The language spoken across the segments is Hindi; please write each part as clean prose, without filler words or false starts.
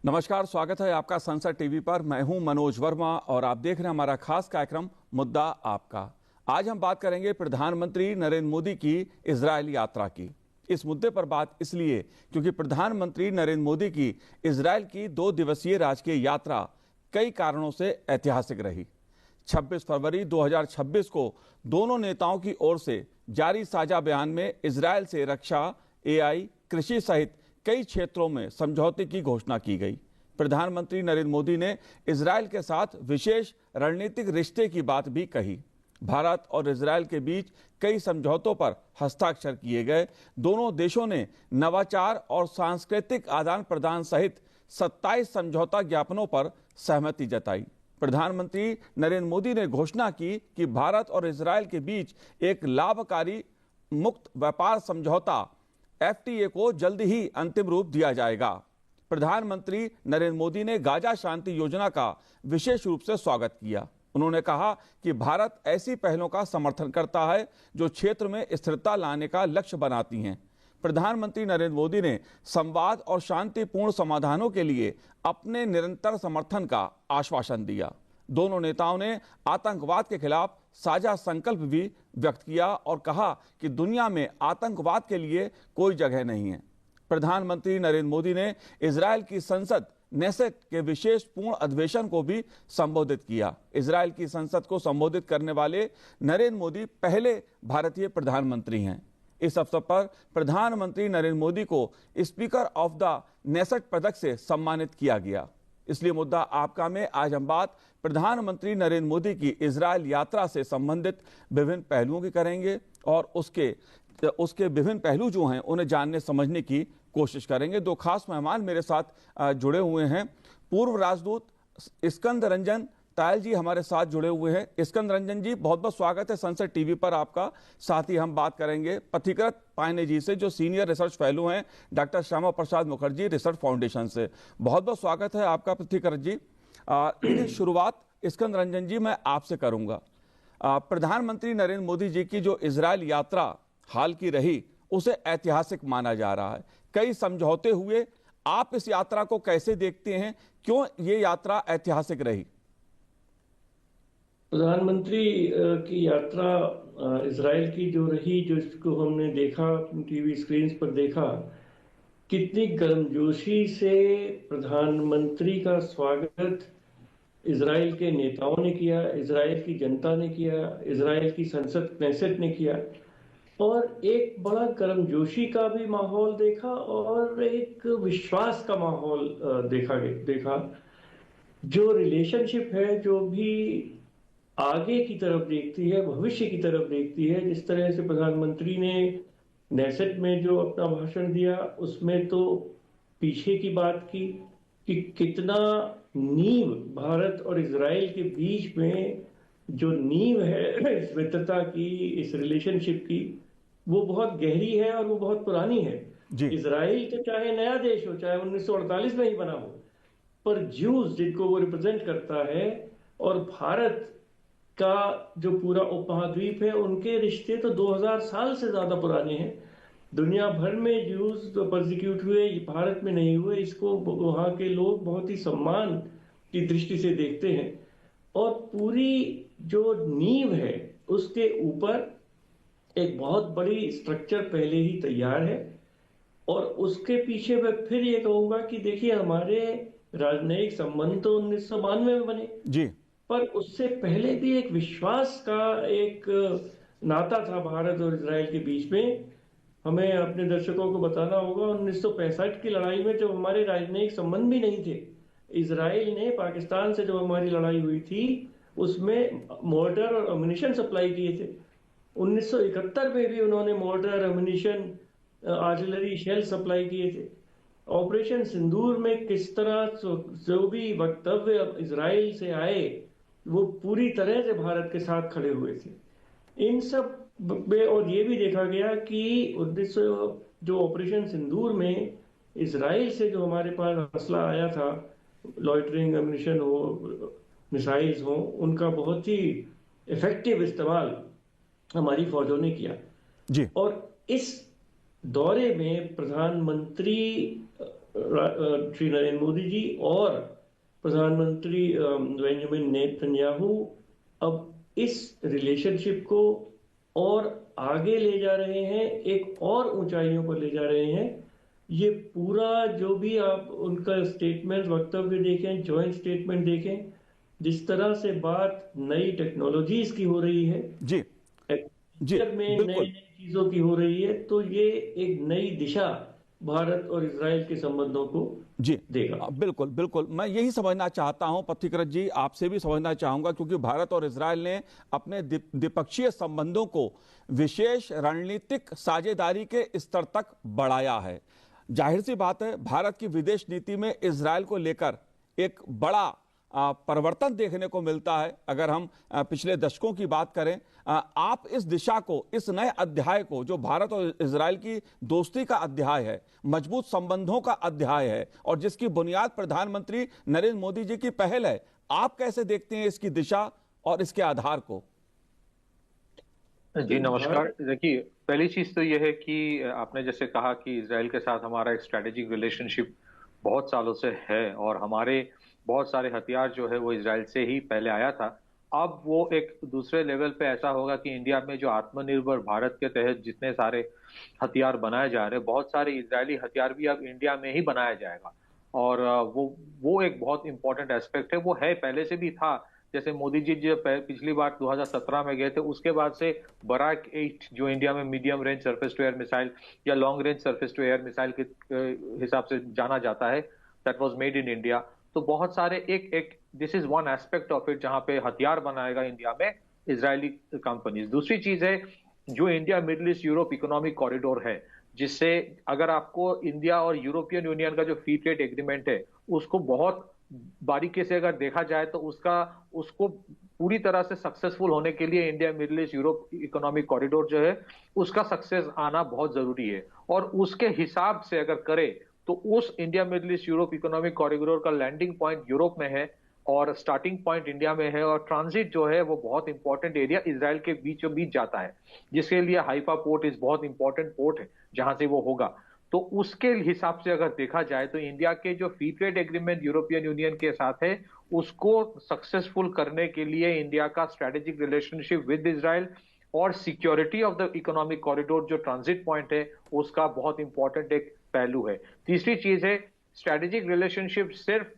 नमस्कार, स्वागत है आपका संसद टीवी पर। मैं हूं मनोज वर्मा और आप देख रहे हैं हमारा खास कार्यक्रम मुद्दा आपका। आज हम बात करेंगे प्रधानमंत्री नरेंद्र मोदी की इजरायल यात्रा की। इस मुद्दे पर बात इसलिए क्योंकि प्रधानमंत्री नरेंद्र मोदी की इजरायल की 2 दिवसीय राजकीय यात्रा कई कारणों से ऐतिहासिक रही। 26 फरवरी 2026 को दोनों नेताओं की ओर से जारी साझा बयान में इजरायल से रक्षा, एआई, कृषि सहित कई क्षेत्रों में समझौते की घोषणा की गई। प्रधानमंत्री नरेंद्र मोदी ने इजरायल के साथ विशेष रणनीतिक रिश्ते की बात भी कही। भारत और इजरायल के बीच कई समझौतों पर हस्ताक्षर किए गए। दोनों देशों ने नवाचार और सांस्कृतिक आदान प्रदान सहित 27 समझौता ज्ञापनों पर सहमति जताई। प्रधानमंत्री नरेंद्र मोदी ने घोषणा की कि भारत और इजरायल के बीच एक लाभकारी मुक्त व्यापार समझौता एफटीए को जल्द ही अंतिम रूप दिया जाएगा। प्रधानमंत्री नरेंद्र मोदी ने गाजा शांति योजना का विशेष रूप से स्वागत किया। उन्होंने कहा कि भारत ऐसी पहलों का समर्थन करता है जो क्षेत्र में स्थिरता लाने का लक्ष्य बनाती हैं। प्रधानमंत्री नरेंद्र मोदी ने संवाद और शांतिपूर्ण समाधानों के लिए अपने निरंतर समर्थन का आश्वासन दिया। दोनों नेताओं ने आतंकवाद के खिलाफ साझा संकल्प भी व्यक्त किया और कहा कि दुनिया में आतंकवाद के लिए कोई जगह नहीं है। प्रधानमंत्री नरेंद्र मोदी ने इजरायल की संसद नेसेट के विशेष पूर्ण अधिवेशन को भी संबोधित किया। इजरायल की संसद को संबोधित करने वाले नरेंद्र मोदी पहले भारतीय प्रधानमंत्री हैं। इस अवसर पर प्रधानमंत्री नरेंद्र मोदी को स्पीकर ऑफ द नेसेट पदक से सम्मानित किया गया। इसलिए मुद्दा आपका में आज हम बात प्रधानमंत्री नरेंद्र मोदी की इजरायल यात्रा से संबंधित विभिन्न पहलुओं की करेंगे और उसके विभिन्न पहलू जो हैं उन्हें जानने समझने की कोशिश करेंगे। 2 खास मेहमान मेरे साथ जुड़े हुए हैं। पूर्व राजदूत स्कंद रंजन तायल जी हमारे साथ जुड़े हुए हैं। स्कंद रंजन जी, बहुत बहुत स्वागत है संसद टीवी पर आपका। साथ ही हम बात करेंगे पथिकृत पायने जी से जो सीनियर रिसर्च फेलो हैं doctor Shyama Prasad Mukherjee research foundation से। बहुत बहुत स्वागत है आपका पथिकृत जी। शुरुआत स्कंद रंजन जी मैं आपसे करूंगा। प्रधानमंत्री नरेंद्र मोदी जी की जो इजरायल यात्रा हाल की रही उसे ऐतिहासिक माना जा रहा है। कई समझौते हुए, आप इस यात्रा को कैसे देखते हैं? क्यों ये यात्रा ऐतिहासिक रही? प्रधानमंत्री की यात्रा इजराइल की जो रही, जो इसको हमने देखा टीवी स्क्रीन पर देखा, कितनी गर्मजोशी से प्रधानमंत्री का स्वागत इजराइल के नेताओं ने किया, इजराइल की जनता ने किया, इजराइल की संसद नेसेट ने किया और एक बड़ा गर्मजोशी का भी माहौल देखा और एक विश्वास का माहौल देखा। जो रिलेशनशिप है, जो भी आगे की तरफ देखती है, भविष्य की तरफ देखती है। जिस तरह से प्रधानमंत्री ने नेसेट में जो अपना भाषण दिया उसमें तो पीछे की बात की कि कितना नींव भारत और इजराइल के बीच में जो नींव है इस मित्रता की, इस रिलेशनशिप की, वो बहुत गहरी है और वो बहुत पुरानी है। इजराइल तो चाहे नया देश हो, चाहे 1948 में ही बना हो, पर ज्यूज जिनको वो रिप्रेजेंट करता है और भारत का जो पूरा उपमहाद्वीप है, उनके रिश्ते तो 2000 साल से ज्यादा पुराने हैं। दुनिया भर में ज्यूज तो परसिक्यूट हुए, भारत में नहीं हुए। इसको वहां के लोग बहुत ही सम्मान की दृष्टि से देखते हैं और पूरी जो नींव है उसके ऊपर एक बहुत बड़ी स्ट्रक्चर पहले ही तैयार है। और उसके पीछे मैं फिर ये कहूंगा कि देखिए, हमारे राजनयिक संबंध तो 1992 में बने जी, पर उससे पहले भी एक विश्वास का एक नाता था भारत और इजराइल के बीच में। हमें अपने दर्शकों को बताना होगा, 1965 की लड़ाई में जब हमारे राजनयिक संबंध भी नहीं थे, इजराइल ने पाकिस्तान से जब हमारी लड़ाई हुई थी उसमें मोर्टर और अम्यूनिशन सप्लाई किए थे। 1971 में भी उन्होंने mortar, ammunition, artillery shell supply किए थे। ऑपरेशन सिंदूर में किस तरह जो भी वक्तव्य इजराइल से आए वो पूरी तरह से भारत के साथ खड़े हुए थे इन सब में। और ये भी देखा गया कि 1900 जो ऑपरेशन सिंदूर में इजराइल से जो हमारे पास मसला आया था, लॉइटरिंग अम्यूनिशन हो, मिसाइल्स हो, उनका बहुत ही इफेक्टिव इस्तेमाल हमारी फौजों ने किया जी। और इस दौरे में प्रधानमंत्री श्री नरेंद्र मोदी जी और प्रधानमंत्री बेंजामिन नेतन्याहू अब इस रिलेशनशिप को और आगे ले जा रहे हैं, एक और ऊंचाइयों पर ले जा रहे हैं। ये पूरा जो भी आप उनका स्टेटमेंट, वक्तव्य देखें, जॉइंट स्टेटमेंट देखें, जिस तरह से बात नई टेक्नोलॉजीज की हो रही है, जी जी में नई नई चीजों की हो रही है, तो ये एक नई दिशा भारत और इजराइल के संबंधों को जी देगा। बिल्कुल बिल्कुल, मैं यही समझना चाहता हूं पथिकृत जी, आपसे भी समझना चाहूंगा, क्योंकि भारत और इजराइल ने अपने द्विपक्षीय संबंधों को विशेष रणनीतिक साझेदारी के स्तर तक बढ़ाया है। जाहिर सी बात है, भारत की विदेश नीति में इजराइल को लेकर एक बड़ा परिवर्तन देखने को मिलता है। अगर हम पिछले दशकों की बात करें, आप इस दिशा को, इस नए अध्याय को, जो भारत और इजराइल की दोस्ती का अध्याय है, मजबूत संबंधों का अध्याय है और जिसकी बुनियाद प्रधानमंत्री नरेंद्र मोदी जी की पहल है, आप कैसे देखते हैं इसकी दिशा और इसके आधार को? जी नमस्कार। देखिए, पहली चीज तो यह है कि आपने जैसे कहा कि इजराइल के साथ हमारा एक स्ट्रेटेजिक रिलेशनशिप बहुत सालों से है और हमारे बहुत सारे हथियार जो है वो इजराइल से ही पहले आया था। अब वो एक दूसरे लेवल पे ऐसा होगा कि इंडिया में जो आत्मनिर्भर भारत के तहत जितने सारे हथियार बनाए जा रहे हैं, बहुत सारे इजरायली हथियार भी अब इंडिया में ही बनाया जाएगा। और वो एक बहुत इंपॉर्टेंट एस्पेक्ट है। वो है, पहले से भी था। जैसे मोदी जी जब पिछली बार 2017 में गए थे, उसके बाद से बराक 8 जो इंडिया में medium range surface to air missile या long range surface to air missile के हिसाब से जाना जाता है, that was made in India. तो बहुत सारे एक this is one aspect of it जहां पे हथियार बनाएगा इंडिया में इजरायली कंपनीज। दूसरी चीज है जो India middle east Europe economic corridor है, जिससे अगर आपको इंडिया और यूरोपियन यूनियन का जो फ्री ट्रेड एग्रीमेंट है उसको बहुत बारीकी से अगर देखा जाए तो उसको पूरी तरह से सक्सेसफुल होने के लिए India middle east Europe economic corridor जो है उसका सक्सेस आना बहुत जरूरी है। और उसके हिसाब से अगर करे तो उस India middle east Europe economic corridor का लैंडिंग पॉइंट यूरोप में है और स्टार्टिंग पॉइंट इंडिया में है, और ट्रांजिट जो है वो बहुत इंपॉर्टेंट एरिया इजराइल के बीचों बीच जाता है, जिसके लिए हाइफा पोर्ट इज बहुत इंपॉर्टेंट पोर्ट है जहां से वो होगा। तो उसके हिसाब से अगर देखा जाए तो इंडिया के जो free trade agreement European union के साथ है उसको सक्सेसफुल करने के लिए इंडिया का स्ट्रेटेजिक रिलेशनशिप विद इजराइल और security of the economic corridor जो ट्रांजिट पॉइंट है उसका बहुत इंपॉर्टेंट एक पहलू है। तीसरी चीज है स्ट्रेटेजिक रिलेशनशिप सिर्फ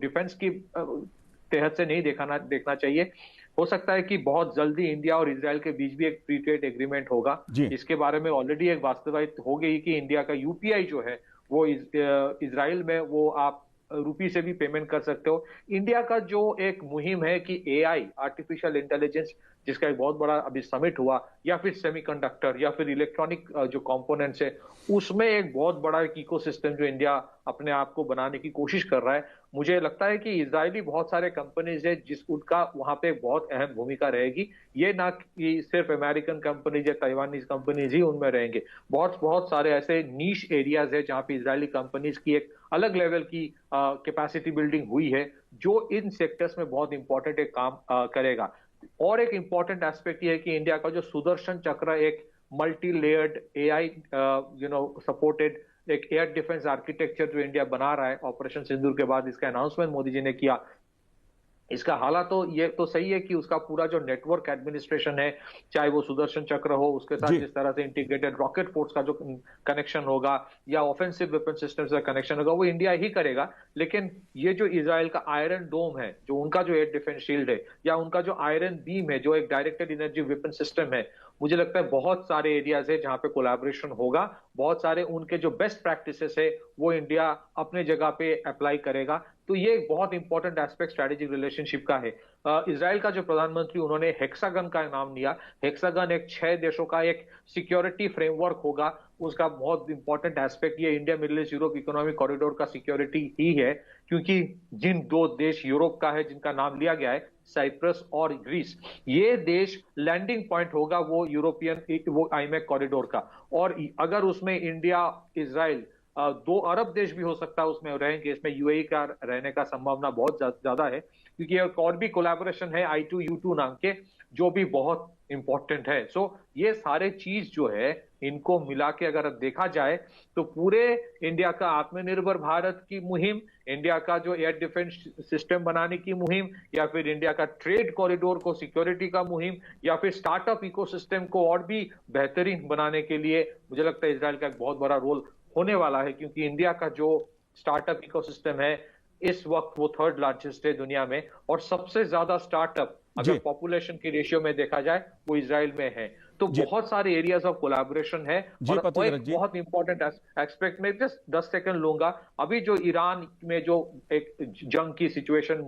डिफेंस की तहत से नहीं देखना चाहिए। हो सकता है कि बहुत जल्दी इंडिया और इजराइल के बीच भी एक फ्री ट्रेड एग्रीमेंट होगा। इसके बारे में ऑलरेडी एक वास्तविकता हो गई कि इंडिया का यूपीआई जो है वो इजराइल में वो आप रुपी से भी पेमेंट कर सकते हो। इंडिया का जो एक मुहिम है कि एआई आर्टिफिशियल इंटेलिजेंस जिसका एक बहुत बड़ा अभी समिट हुआ, या फिर सेमीकंडक्टर या फिर इलेक्ट्रॉनिक जो कंपोनेंट्स है, उसमें एक बहुत बड़ा इकोसिस्टम जो इंडिया अपने आप को बनाने की कोशिश कर रहा है। मुझे लगता है कि इजरायली बहुत सारे कंपनीज है जिस उनका वहां पे बहुत अहम भूमिका रहेगी। ये ना कि सिर्फ अमेरिकन कंपनीज या ताइवानीज कंपनीज ही उनमें रहेंगे, बहुत सारे ऐसे नीश एरियाज है जहां पे इजरायली कंपनीज की एक अलग लेवल की कैपेसिटी बिल्डिंग हुई है जो इन सेक्टर्स में बहुत इंपॉर्टेंट एक काम करेगा। और एक इंपॉर्टेंट एस्पेक्ट ये है कि इंडिया का जो सुदर्शन चक्र एक मल्टी लेयर्ड एआई सपोर्टेड एक एयर डिफेंस आर्किटेक्चर जो इंडिया बना रहा है ऑपरेशन सिंदूर के बाद, इसका अनाउंसमेंट मोदी जी ने किया। इसका हालात तो ये तो सही है कि उसका पूरा जो नेटवर्क एडमिनिस्ट्रेशन है, चाहे वो सुदर्शन चक्र हो, उसके साथ जिस तरह से इंटीग्रेटेड रॉकेट फोर्स का जो कनेक्शन होगा या ऑफेंसिव वेपन सिस्टम का कनेक्शन होगा, वो इंडिया ही करेगा। लेकिन ये जो इजराइल का आयरन डोम है, जो उनका जो एयर डिफेंस शील्ड है, या उनका जो आयरन बीम है जो एक डायरेक्टेड एनर्जी वेपन सिस्टम है, मुझे लगता है बहुत सारे एरियाज है जहां पे कोलैबोरेशन होगा। बहुत सारे उनके जो बेस्ट प्रैक्टिसेस है वो इंडिया अपने जगह पे अप्लाई करेगा। तो ये एक बहुत इंपॉर्टेंट एस्पेक्ट स्ट्रेटेजिक रिलेशनशिप का है। इजराइल का जो प्रधानमंत्री उन्होंने हेक्सागन का नाम लिया। हेक्सागन एक 6 देशों का एक सिक्योरिटी फ्रेमवर्क होगा। उसका बहुत इंपॉर्टेंट एस्पेक्ट ये India middle east Europe economic corridor का सिक्योरिटी ही है, क्योंकि जिन 2 देश यूरोप का है जिनका नाम लिया गया है, साइप्रस और ग्रीस, ये देश लैंडिंग पॉइंट होगा वो यूरोपियन वो आईमेक कॉरिडोर का। और अगर उसमें इंडिया, इजराइल 2 अरब देश भी हो सकता है उसमें रहेंगे, इसमें यूएई का रहने का संभावना बहुत ज्यादा है, क्योंकि एक और भी कोलैबोरेशन है I2U2 नाम के, जो भी बहुत इंपॉर्टेंट है। सो ये सारे चीज जो है, इनको मिला के अगर देखा जाए तो पूरे इंडिया का आत्मनिर्भर भारत की मुहिम, इंडिया का जो एयर डिफेंस सिस्टम बनाने की मुहिम, या फिर इंडिया का ट्रेड कॉरिडोर को सिक्योरिटी का मुहिम, या फिर स्टार्टअप इकोसिस्टम को और भी बेहतरीन बनाने के लिए मुझे लगता है इजराइल का एक बहुत बड़ा रोल होने वाला है, क्योंकि इंडिया का जो स्टार्टअप इकोसिस्टम है इस वक्त वो 3rd लार्जेस्ट है दुनिया में, और सबसे ज्यादा स्टार्टअप अगर पॉपुलेशन की रेशियो में देखा जाए वो इजराइल में है। तो बहुत सारे एरियाज ऑफ कोलैबोरेशन है। और एक बहुत इंपॉर्टेंट एस्पेक्ट में जस्ट 10 सेकंड लूंगा, अभी जो ईरान में जो एक जंग की सिचुएशन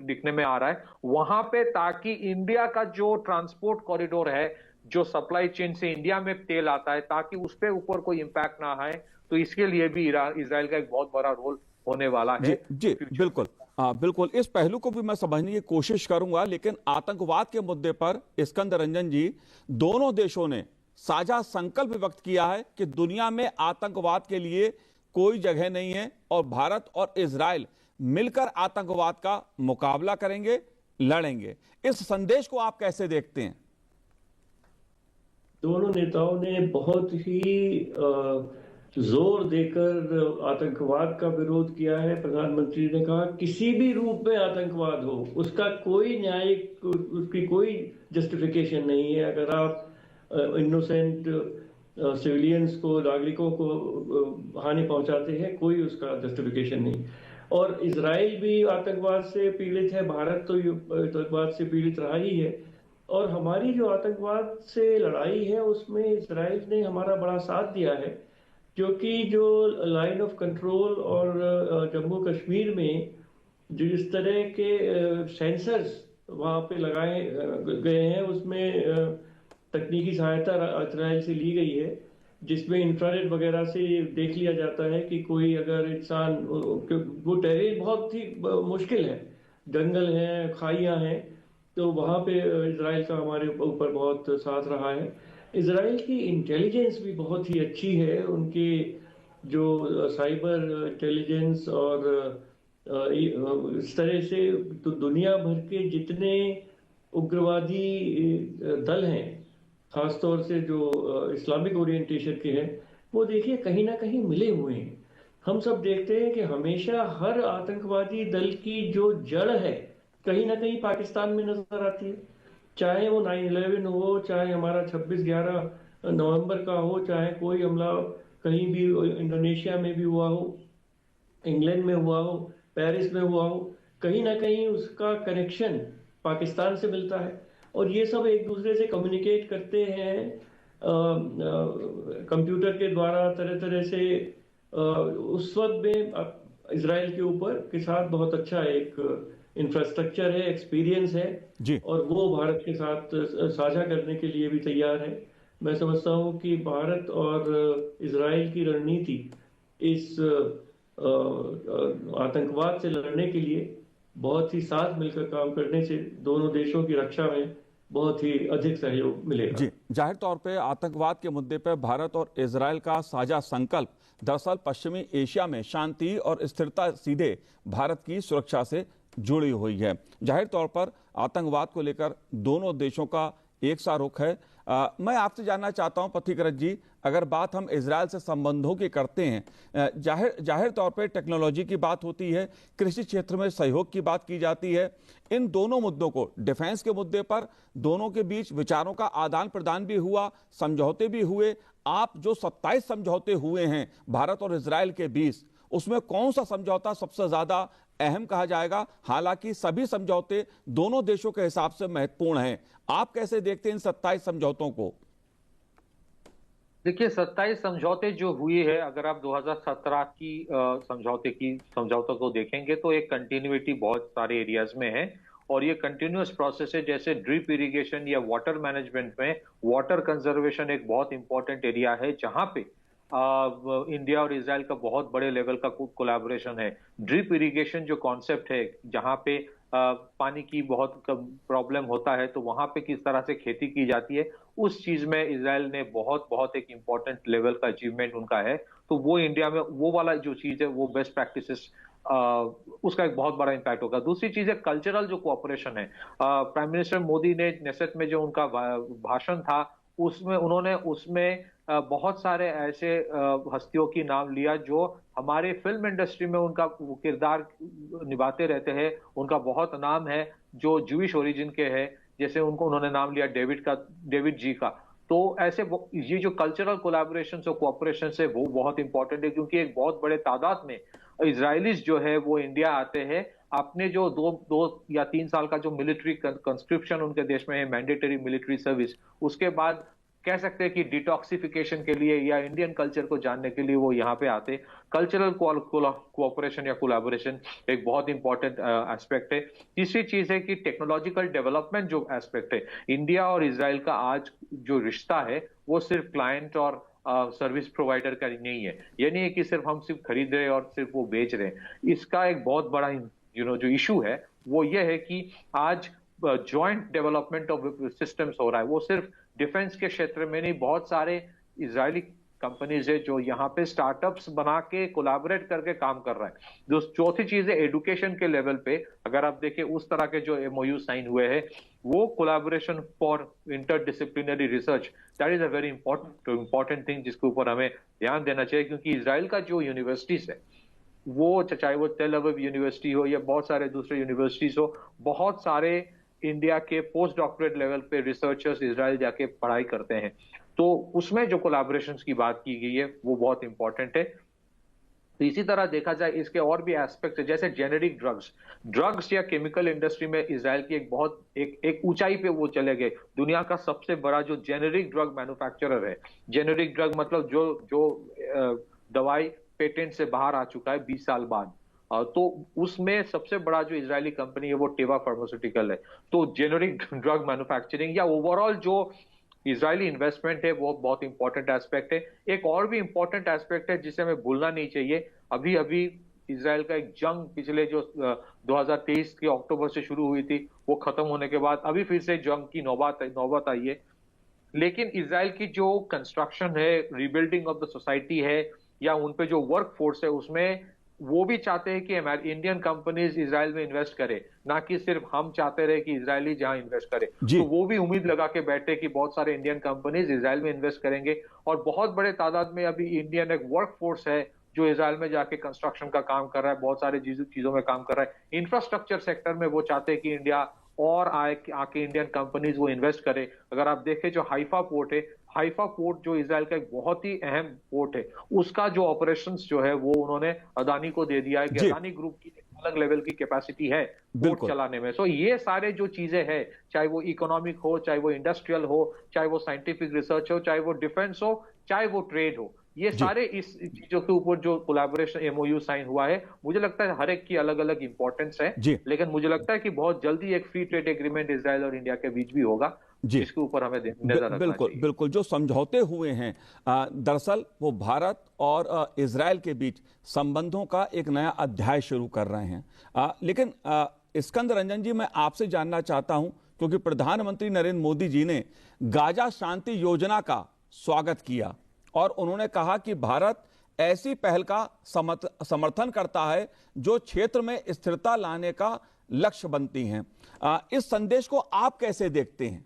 दिखने में आ रहा है, वहां पे ताकि इंडिया का जो ट्रांसपोर्ट कॉरिडोर है, जो सप्लाई चेन से इंडिया में तेल आता है, ताकि उस पे ऊपर कोई इंपैक्ट ना आए, तो इसके लिए भी इजराइल का एक बहुत बड़ा रोल होने वाला है। जी बिल्कुल, बिल्कुल इस पहलू को भी मैं समझने की कोशिश करूंगा, लेकिन आतंकवाद के मुद्दे पर स्कंद रंजन जी, दोनों देशों ने साझा संकल्प व्यक्त किया है कि दुनिया में आतंकवाद के लिए कोई जगह नहीं है और भारत और इजराइल मिलकर आतंकवाद का मुकाबला करेंगे, लड़ेंगे। इस संदेश को आप कैसे देखते हैं? दोनों नेताओं ने बहुत ही जोर देकर आतंकवाद का विरोध किया है। प्रधानमंत्री ने कहा किसी भी रूप में आतंकवाद हो उसका कोई न्यायिक, उसकी कोई जस्टिफिकेशन नहीं है। अगर आप इनोसेंट सिविलियंस को, नागरिकों को हानि पहुंचाते हैं, कोई उसका जस्टिफिकेशन नहीं। और इजराइल भी आतंकवाद से पीड़ित है, भारत तो आतंकवाद से पीड़ित रहा ही है। और हमारी जो आतंकवाद से लड़ाई है उसमें इजराइल ने हमारा बड़ा साथ दिया है, क्योंकि जो लाइन ऑफ कंट्रोल और जम्मू कश्मीर में जो इस तरह के सेंसर्स वहाँ पे लगाए गए हैं, उसमें तकनीकी सहायता इजराइल से ली गई है, जिसमें इंफ्रारेड वगैरह से देख लिया जाता है कि कोई अगर इंसान, वो टेरेन बहुत ही मुश्किल है, जंगल हैं, खाइयाँ हैं, तो वहाँ पे इजराइल का हमारे ऊपर बहुत साथ रहा है। इजराइल की इंटेलिजेंस भी बहुत ही अच्छी है, उनकी जो साइबर इंटेलिजेंस और इस तरह से तो दुनिया भर के जितने उग्रवादी दल हैं, खासतौर से जो इस्लामिक ओरिएंटेशन के हैं, वो देखिए कहीं ना कहीं मिले हुए हैं। हम सब देखते हैं कि हमेशा हर आतंकवादी दल की जो जड़ है कहीं ना कहीं पाकिस्तान में नजर आती है, चाहे वो 9/11 हो, चाहे हमारा 26/11 नवंबर का हो, चाहे कोई हमला कहीं भी इंडोनेशिया में भी हुआ हो, इंग्लैंड में हुआ हो, पेरिस में हुआ हो, कहीं ना कहीं उसका कनेक्शन पाकिस्तान से मिलता है। और ये सब एक दूसरे से कम्युनिकेट करते हैं कंप्यूटर के द्वारा, तरह तरह से। उस वक्त में इजराइल के ऊपर के साथ बहुत अच्छा एक इंफ्रास्ट्रक्चर है, एक्सपीरियंस है जी। और वो भारत के साथ साझा करने के लिए भी तैयार है। मैं समझता हूँ कि भारत और इजराइल की रणनीति इस आतंकवाद से लड़ने के लिए बहुत ही साथ मिलकर काम करने से दोनों देशों की रक्षा में बहुत ही अधिक सहयोग मिलेगा। जी, जाहिर तौर पे आतंकवाद के मुद्दे पर भारत और इजराइल का साझा संकल्प दरअसल पश्चिमी एशिया में शांति और स्थिरता सीधे भारत की सुरक्षा से जुड़ी हुई है। जाहिर तौर पर आतंकवाद को लेकर दोनों देशों का एक सा रुख है। मैं आपसे जानना चाहता हूं पथिकृत जी, अगर बात हम इजराइल से संबंधों की करते हैं, जाहिर तौर पर टेक्नोलॉजी की बात होती है, कृषि क्षेत्र में सहयोग की बात की जाती है। इन दोनों मुद्दों को, डिफेंस के मुद्दे पर दोनों के बीच विचारों का आदान प्रदान भी हुआ, समझौते भी हुए। आप जो 27 समझौते हुए हैं भारत और इजराइल के बीच, उसमें कौन सा समझौता सबसे ज्यादा अहम कहा जाएगा? हालांकि सभी समझौते दोनों देशों के हिसाब से महत्वपूर्ण हैं। आप कैसे देखते हैं इन 27 समझौतों को? देखिए, 27 समझौते जो हुए हैं, अगर आप 2017 की समझौतों को देखेंगे तो एक कंटिन्यूटी बहुत सारे एरियाज में है, और ये कंटिन्यूअस प्रोसेस है। जैसे ड्रिप इरिगेशन या वाटर मैनेजमेंट में वाटर कंजर्वेशन एक बहुत इंपॉर्टेंट एरिया है, जहां पे इंडिया और इजराइल का बहुत बड़े लेवल का कोलैबोरेशन है। ड्रिप इरिगेशन जो कॉन्सेप्ट है, जहां पे पानी की बहुत प्रॉब्लम होता है, तो वहां पे किस तरह से खेती की जाती है, उस चीज में इजराइल ने बहुत एक इंपॉर्टेंट लेवल का अचीवमेंट उनका है। तो वो इंडिया में वो वाला जो चीज है वो बेस्ट प्रैक्टिसेस उसका एक बहुत बड़ा इम्पैक्ट होगा। दूसरी चीज है कल्चरल जो कोऑपरेशन है। प्राइम मिनिस्टर मोदी ने नेसेट में जो उनका भाषण था उसमें बहुत सारे ऐसे हस्तियों की नाम लिया जो हमारे फिल्म इंडस्ट्री में उनका किरदार निभाते रहते हैं, उनका बहुत नाम है, जो जूइश ओरिजिन के हैं, जैसे उन्होंने नाम लिया डेविड जी का। तो ऐसे ये जो कल्चरल कोलैबोरेशन और कोऑपरेशन है वो बहुत इंपॉर्टेंट है, क्योंकि एक बहुत बड़े तादाद में इजरायलीज जो है वो इंडिया आते हैं। आपने जो दो या 3 साल का जो मिलिट्री कंस्क्रिप्शन उनके देश में है, मैंडेटरी मिलिट्री सर्विस, उसके बाद कह सकते हैं कि डिटॉक्सिफिकेशन के लिए या इंडियन कल्चर को जानने के लिए वो यहाँ पे आते। कल्चरल कोऑपरेशन या कोलैबोरेशन एक बहुत इंपॉर्टेंट एस्पेक्ट है। तीसरी चीज है कि टेक्नोलॉजिकल डेवलपमेंट जो एस्पेक्ट है, इंडिया और इजराइल का आज जो रिश्ता है वो सिर्फ क्लाइंट और सर्विस प्रोवाइडर का नहीं है। ये नहीं है कि सिर्फ हम सिर्फ खरीद रहे हैं और सिर्फ वो बेच रहे हैं। इसका एक बहुत बड़ा जो इशू है वो ये है कि आज जॉइंट डेवलपमेंट ऑफ सिस्टम्स हो रहा है। वो सिर्फ डिफेंस के क्षेत्र में नहीं, बहुत सारे इजरायली कंपनीज है जो यहाँ पे स्टार्टअप्स बना के कोलैबोरेट करके काम कर रहा है। जो चौथी चीज है एजुकेशन के लेवल पे, अगर आप देखें उस तरह के जो MOU साइन हुए हैं, वो collaboration for interdisciplinary research, that is a very important thing जिसके ऊपर हमें ध्यान देना चाहिए। क्योंकि इजराइल का जो यूनिवर्सिटीज है, वो चाहे वो तेल अवीव यूनिवर्सिटी हो या बहुत सारे दूसरे यूनिवर्सिटीज हो, बहुत सारे इंडिया के पोस्ट डॉक्टरेट लेवल पे रिसर्चर्स इजराइल जाके पढ़ाई करते हैं। तो उसमें जो कोलैबोरेशन की बात की गई है वो बहुत इंपॉर्टेंट है। तो इसी तरह देखा जाए इसके और भी एस्पेक्ट है, जैसे जेनेरिक ड्रग्स या केमिकल इंडस्ट्री में इजराइल की एक ऊंचाई पे वो चले गए। दुनिया का सबसे बड़ा जो जेनेरिक ड्रग मैन्युफैक्चरर है। जेनेरिक ड्रग मतलब जो दवाई पेटेंट से बाहर आ चुका है 20 साल बाद, तो उसमें सबसे बड़ा जो इजरायली कंपनी है वो टेवा फार्मास्यूटिकल है। तो जेनेरिक ड्रग मैन्युफैक्चरिंग या ओवरऑल जो इजरायली इन्वेस्टमेंट है वो बहुत इंपॉर्टेंट एस्पेक्ट है। एक और भी इंपॉर्टेंट एस्पेक्ट है जिसे हमें भूलना नहीं चाहिए, अभी अभी इजराइल का एक जंग पिछले जो 2023 के अक्टूबर से शुरू हुई थी, वो खत्म होने के बाद अभी फिर से जंग की नौबत आई है। लेकिन इजराइल की जो कंस्ट्रक्शन है, रिबिल्डिंग ऑफ द सोसाइटी है, या उन पे जो वर्क फोर्स है, उसमें वो भी चाहते हैं कि इंडियन कंपनीज इजराइल में इन्वेस्ट करे, ना कि सिर्फ हम चाहते रहे कि इजरायली जहां इन्वेस्ट करे। तो वो भी उम्मीद लगा के बैठे कि बहुत सारे इंडियन कंपनीज इजराइल में इन्वेस्ट करेंगे, और बहुत बड़े तादाद में अभी इंडियन एक वर्क फोर्स है जो इजराइल में जाके कंस्ट्रक्शन का काम कर रहा है, बहुत सारे चीजों में काम कर रहा है। इंफ्रास्ट्रक्चर सेक्टर में वो चाहते हैं कि इंडिया और आके इंडियन कंपनीज वो इन्वेस्ट करे। अगर आप देखें जो हाइफा पोर्ट है, हाइफा पोर्ट जो इजराइल का एक बहुत ही अहम पोर्ट है, उसका जो ऑपरेशंस जो है वो उन्होंने अदानी को दे दिया है कि अदानी ग्रुप की अलग लेवल की कैपेसिटी है पोर्ट चलाने में। सो ये सारे जो चीजें हैं, चाहे वो इकोनॉमिक हो, चाहे वो इंडस्ट्रियल हो, चाहे वो साइंटिफिक रिसर्च हो, चाहे वो डिफेंस हो, चाहे वो ट्रेड हो, ये सारे इस चीजों के ऊपर जो कोलैबोरेशन MOU साइन हुआ है, मुझे लगता है हर एक की अलग अलग इंपॉर्टेंस है। लेकिन मुझे लगता है कि बहुत जल्दी एक फ्री ट्रेड एग्रीमेंट इजराइल और इंडिया के बीच भी होगा, जिसके ऊपर हमें नजर रखना चाहिए। बिल्कुल जो समझौते हुए हैं, दरअसल वो भारत और इजराइल के बीच संबंधों का एक नया अध्याय शुरू कर रहे हैं। लेकिन स्कंद रंजन जी, मैं आपसे जानना चाहता हूं, क्योंकि प्रधानमंत्री नरेंद्र मोदी जी ने गाजा शांति योजना का स्वागत किया और उन्होंने कहा कि भारत ऐसी पहल का समर्थन करता है जो क्षेत्र में स्थिरता लाने का लक्ष्य बनती हैं। इस संदेश को आप कैसे देखते हैं?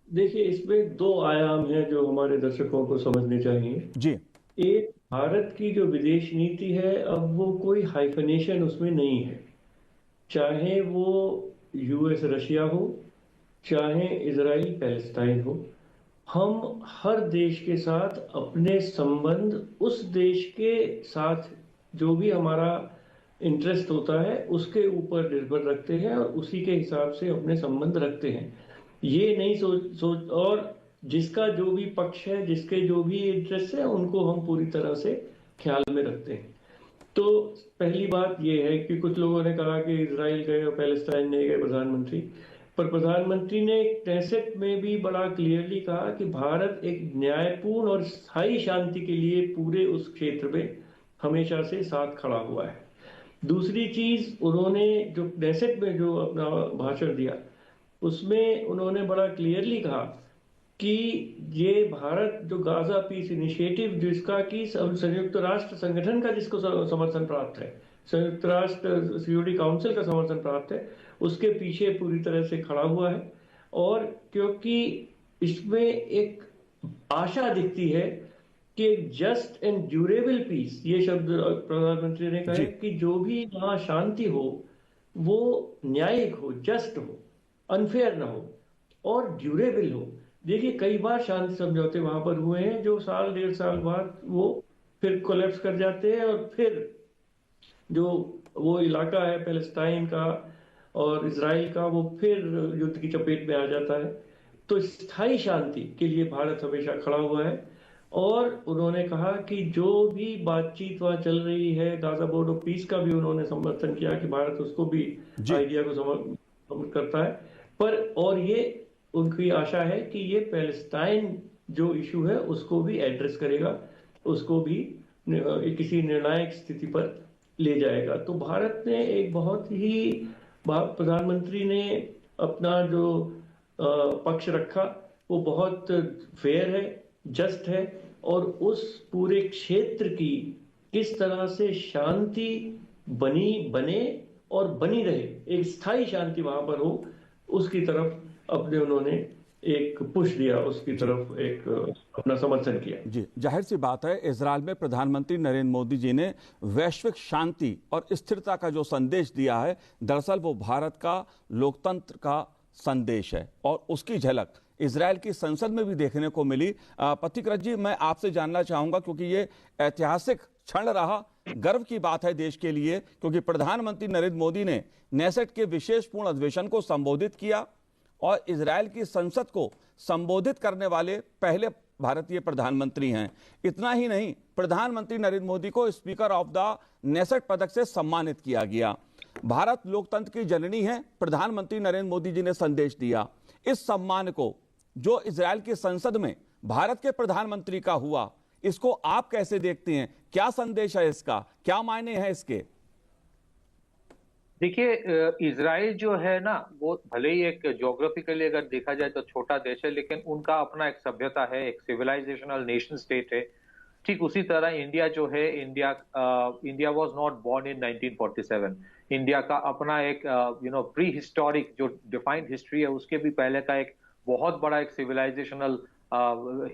देखिए, इसमें 2 आयाम हैं जो हमारे दर्शकों को समझने चाहिए जी। एक, भारत की जो विदेश नीति है, अब वो कोई हाइफनेशन उसमें नहीं है। चाहे वो US रशिया हो, चाहे इजराइल पैलेस्टाइन हो, हम हर देश के साथ अपने संबंध उस देश के साथ जो भी हमारा इंटरेस्ट होता है उसके ऊपर निर्भर रखते हैं और उसी के हिसाब से अपने संबंध रखते हैं। ये नहीं सोच और जिसका जो भी पक्ष है, जिसके जो भी इंटरेस्ट है, उनको हम पूरी तरह से ख्याल में रखते हैं। तो पहली बात ये है कि कुछ लोगों ने कहा कि इजराइल गए और पैलेस्टाइन नहीं गए प्रधानमंत्री, पर प्रधानमंत्री ने नेसेट में भी बड़ा क्लियरली कहा कि भारत एक न्यायपूर्ण और स्थायी शांति के लिए पूरे उस क्षेत्र में हमेशा से साथ खड़ा हुआ है। दूसरी चीज, उन्होंने जो नेसेट में जो अपना भाषण दिया उसमें उन्होंने बड़ा क्लियरली कहा कि ये भारत जो गाजा पीस इनिशिएटिव जिसका कि संयुक्त राष्ट्र संगठन का जिसको समर्थन प्राप्त है, संयुक्त राष्ट्र सिक्योरिटी काउंसिल का समर्थन प्राप्त है, उसके पीछे पूरी तरह से खड़ा हुआ है। और क्योंकि इसमें एक आशा दिखती है कि एक जस्ट एंड ड्यूरेबल पीस, ये शब्द प्रधानमंत्री ने कहा कि जो भी वहां शांति हो वो न्यायिक हो, जस्ट हो, अनफेयर ना हो और ड्यूरेबल हो। देखिए कई बार शांति समझौते वहां पर हुए हैं जो साल डेढ़ साल बाद वो फिर कोलैप्स कर जाते हैं और फिर जो वो इलाका है पैलेस्टाइन का और इजराइल का वो फिर युद्ध की चपेट में आ जाता है। तो स्थायी शांति के लिए भारत हमेशा खड़ा हुआ है और उन्होंने कहा कि जो भी बातचीत वहां चल रही है, गाजा बोर्ड ऑफ पीस का भी उन्होंने समर्थन किया कि भारत उसको भी आइडिया को समर्थन करता है। पर और ये उनकी आशा है कि ये पैलेस्टाइन जो इशू है उसको भी एड्रेस करेगा, उसको भी किसी निर्णायक स्थिति पर ले जाएगा। तो भारत ने एक बहुत ही, प्रधानमंत्री ने अपना जो पक्ष रखा वो बहुत फेयर है, जस्ट है और उस पूरे क्षेत्र की किस तरह से शांति बने और बनी रहे, एक स्थायी शांति वहां पर हो, उसकी तरफ अपने उन्होंने एक पुश दिया, उसकी तरफ एक अपना समर्थन किया। जी, जाहिर सी बात है इजरायल में प्रधानमंत्री नरेंद्र मोदी जी ने वैश्विक शांति और स्थिरता का जो संदेश दिया है, दरअसल वो भारत का लोकतंत्र का संदेश है और उसकी झलक इजरायल की संसद में भी देखने को मिली। पथिकृत जी, मैं आपसे जानना चाहूंगा क्योंकि ये ऐतिहासिक क्षण रहा, गर्व की बात है देश के लिए, क्योंकि प्रधानमंत्री नरेंद्र मोदी ने नेसेट के विशेष पूर्ण अधिवेशन को संबोधित किया और इजरायल की संसद को संबोधित करने वाले पहले भारतीय प्रधानमंत्री हैं। इतना ही नहीं, प्रधानमंत्री नरेंद्र मोदी को स्पीकर ऑफ द नेसेट पदक से सम्मानित किया गया। भारत लोकतंत्र की जननी है, प्रधानमंत्री नरेंद्र मोदी जी ने संदेश दिया। इस सम्मान को जो इजरायल की संसद में भारत के प्रधानमंत्री का हुआ, इसको आप कैसे देखते हैं? क्या संदेश है इसका, क्या मायने हैं इसके? देखिए, इजराइल जो है ना, वो भले ही एक ज्योग्राफिकली अगर देखा जाए तो छोटा देश है, लेकिन उनका अपना एक सभ्यता है, एक सिविलाइजेशनल नेशन स्टेट है। ठीक उसी तरह इंडिया जो है, India was not born in 1947। India का अपना एक प्री हिस्टोरिक जो डिफाइंड हिस्ट्री है, उसके भी पहले का एक बहुत बड़ा एक सिविलाइजेशनल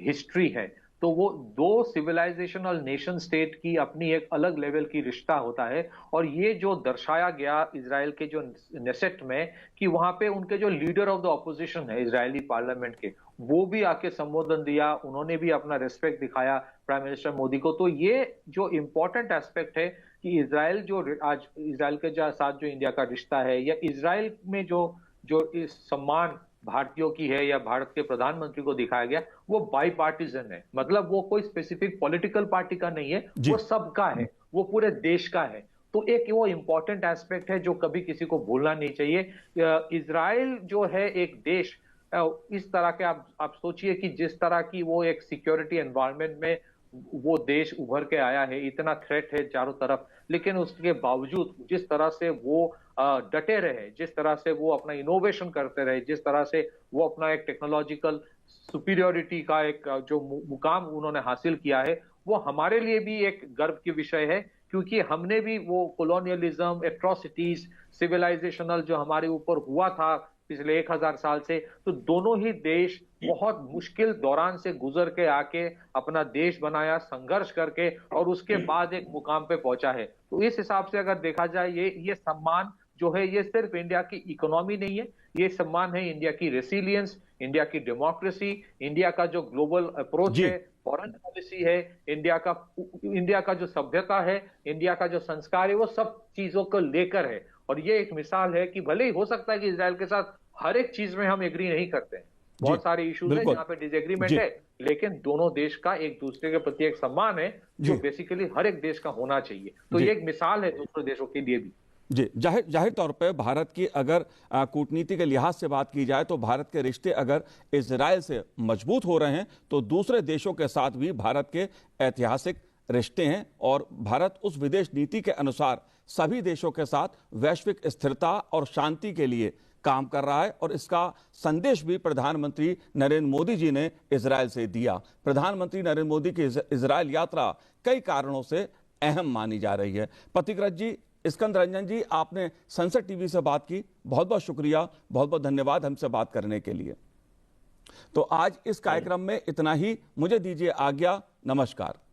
हिस्ट्री है। तो वो दो सिविलाइजेशनल नेशन स्टेट की अपनी एक अलग लेवल की रिश्ता होता है। और ये जो दर्शाया गया इजराइल के जो नेसेट में कि वहां पे उनके जो लीडर ऑफ द ऑपोजिशन है इजरायली पार्लियामेंट के, वो भी आके संबोधन दिया, उन्होंने भी अपना रिस्पेक्ट दिखाया प्राइम मिनिस्टर मोदी को। तो ये जो इंपॉर्टेंट एस्पेक्ट है कि इजराइल जो आज इजराइल के साथ जो इंडिया का रिश्ता है, या इजराइल में जो इस सम्मान भारतीयों की है या भारत के प्रधानमंत्री को दिखाया गया, वो बाई पार्टीजन है। मतलब वो कोई स्पेसिफिक पॉलिटिकल पार्टी का नहीं है, वो सबका है, वो पूरे देश का है। तो एक वो इंपॉर्टेंट एस्पेक्ट है जो कभी किसी को भूलना नहीं चाहिए। इजराइल जो है एक देश, इस तरह के आप सोचिए कि जिस तरह की वो एक सिक्योरिटी एनवायरनमेंट में वो देश उभर के आया है, इतना थ्रेट है चारों तरफ, लेकिन उसके बावजूद जिस तरह से वो डटे रहे, जिस तरह से वो अपना इनोवेशन करते रहे, जिस तरह से वो अपना एक टेक्नोलॉजिकल सुपीरियोरिटी का एक जो मुकाम उन्होंने हासिल किया है, वो हमारे लिए भी एक गर्व की विषय है। क्योंकि हमने भी वो कोलोनियलिज्म, एट्रोसिटीज, सिविलाइजेशनल जो हमारे ऊपर हुआ था पिछले 1000 साल से, तो दोनों ही देश बहुत मुश्किल दौरान से गुजर के आके अपना देश बनाया, संघर्ष करके, और उसके बाद एक मुकाम पे पहुंचा है। तो इस हिसाब से अगर देखा जाए, ये सम्मान जो है, ये सिर्फ इंडिया की इकोनॉमी नहीं है, ये सम्मान है इंडिया की रेसिलियंस, इंडिया की डेमोक्रेसी, इंडिया का जो ग्लोबल अप्रोच है, फॉरेन पॉलिसी है, इंडिया का जो सभ्यता है, इंडिया का जो संस्कार है, वो सब चीजों को लेकर है। और ये एक मिसाल है कि भले ही हो सकता है कि इजराइल के साथ हर एक चीज में हम एग्री नहीं करते हैं, बहुत सारे इश्यूज है जहां पे डिसएग्रीमेंट है, लेकिन दोनों देश का एक दूसरे के प्रति एक सम्मान है जो बेसिकली हर एक देश का होना चाहिए। तो ये एक मिसाल है दूसरे देशों के लिए भी। जी, जाहिर तौर पे भारत की अगर कूटनीति के लिहाज से बात की जाए तो भारत के रिश्ते अगर इजराइल से मजबूत हो रहे हैं तो दूसरे देशों के साथ भी भारत के ऐतिहासिक रिश्ते हैं और भारत उस विदेश नीति के अनुसार सभी देशों के साथ वैश्विक स्थिरता और शांति के लिए काम कर रहा है और इसका संदेश भी प्रधानमंत्री नरेंद्र मोदी जी ने इजरायल से दिया। प्रधानमंत्री नरेंद्र मोदी की इजरायल यात्रा कई कारणों से अहम मानी जा रही है। पथिकृत जी, स्कंद रंजन जी, आपने संसद टीवी से बात की, बहुत बहुत शुक्रिया, बहुत बहुत धन्यवाद हमसे बात करने के लिए। तो आज इस कार्यक्रम में इतना ही, मुझे दीजिए आज्ञा, नमस्कार।